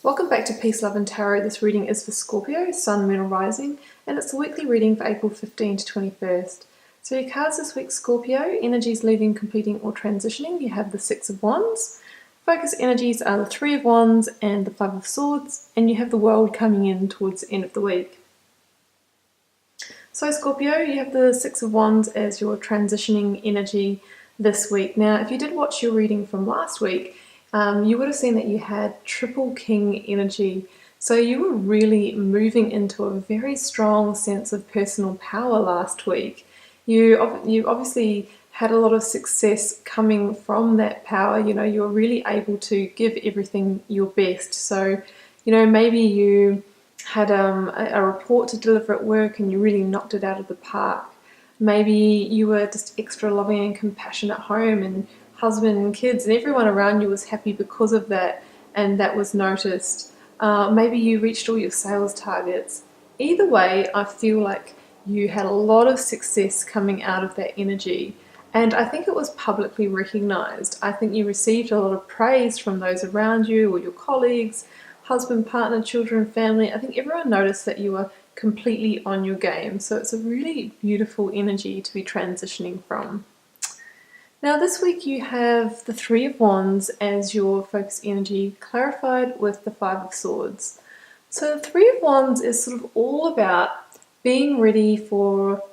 Welcome back to Peace, Love and Tarot. This reading is for Scorpio, Sun, Moon or Rising, and it's the weekly reading for April 15 to 21st. So your cards this week, Scorpio, energies leaving, completing or transitioning. You have the Six of Wands. Focus energies are the Three of Wands and the Five of Swords, and you have the World coming in towards the end of the week. So Scorpio, you have the Six of Wands as your transitioning energy this week. Now, if you did watch your reading from last week, you would have seen that you had Triple King energy. So you were really moving into a very strong sense of personal power last week. You obviously had a lot of success coming from that power. You know, you were really able to give everything your best. So, you know, maybe you had a report to deliver at work and you really knocked it out of the park. Maybe you were just extra loving and compassionate at home, and husband and kids and everyone around you was happy because of that, and that was noticed. Maybe you reached all your sales targets. Either way, I feel like you had a lot of success coming out of that energy, and I think it was publicly recognized. I think you received a lot of praise from those around you or your colleagues, husband, partner, children, family. I think everyone noticed that you were completely on your game. So it's a really beautiful energy to be transitioning from. Now this week you have the Three of Wands as your focus energy, clarified with the Five of Swords. So the Three of Wands is sort of all about being ready for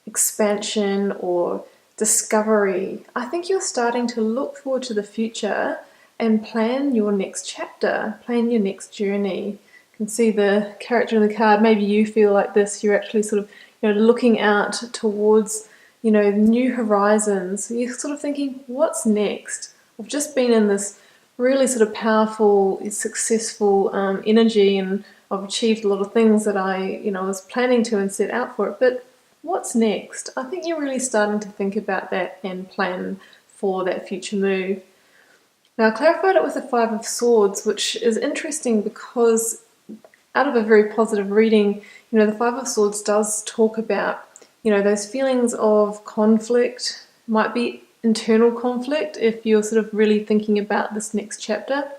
expansion or discovery. I think you're starting to look forward to the future and plan your next chapter, plan your next journey. You can see the character in the card. Maybe you feel like this. You're actually sort of, looking out towards new horizons. You're sort of thinking, what's next? I've just been in this really sort of powerful, successful energy, and I've achieved a lot of things that I was planning to and set out for it. But what's next? I think you're really starting to think about that and plan for that future move. Now, I clarified it with the Five of Swords, which is interesting because out of a very positive reading, the Five of Swords does talk about those feelings of conflict. Might be internal conflict if you're sort of really thinking about this next chapter.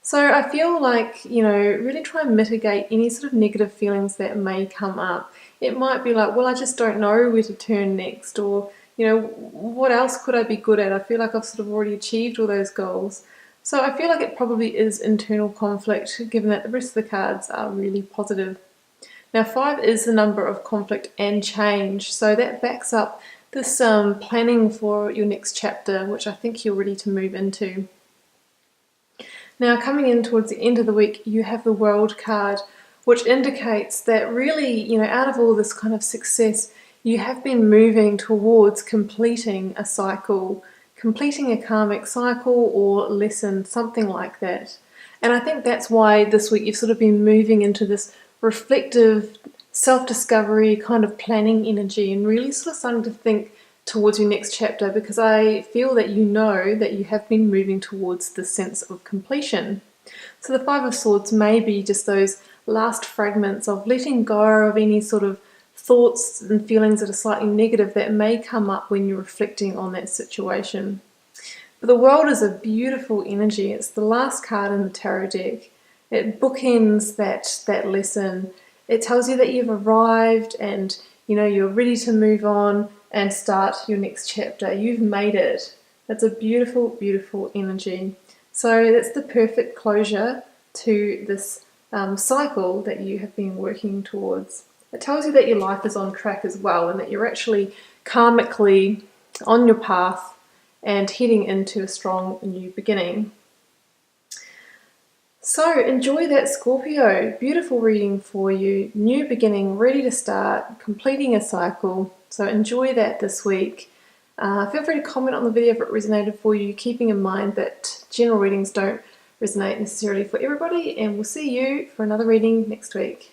So I feel like, really try and mitigate any sort of negative feelings that may come up. It might be like, well, I just don't know where to turn next, or, what else could I be good at? I feel like I've sort of already achieved all those goals. So I feel like it probably is internal conflict, given that the rest of the cards are really positive. Now 5 is the number of conflict and change, so that backs up this planning for your next chapter, which I think you're ready to move into. Now coming in towards the end of the week, you have the World card, which indicates that really, out of all this kind of success, you have been moving towards completing a cycle, completing a karmic cycle or lesson, something like that. And I think that's why this week you've sort of been moving into this reflective, self-discovery kind of planning energy, and really sort of starting to think towards your next chapter, because I feel that that you have been moving towards the sense of completion. So the Five of Swords may be just those last fragments of letting go of any sort of thoughts and feelings that are slightly negative that may come up when you're reflecting on that situation. But the World is a beautiful energy. It's the last card in the tarot deck. It bookends that lesson. It tells you that you've arrived and you're ready to move on and start your next chapter. You've made it. That's a beautiful, beautiful energy. So that's the perfect closure to this cycle that you have been working towards. It tells you that your life is on track as well, and that you're actually karmically on your path and heading into a strong new beginning. So enjoy that, Scorpio. Beautiful reading for you. New beginning, ready to start, completing a cycle. So enjoy that this week. Feel free to comment on the video if it resonated for you, keeping in mind that general readings don't resonate necessarily for everybody, and we'll see you for another reading next week.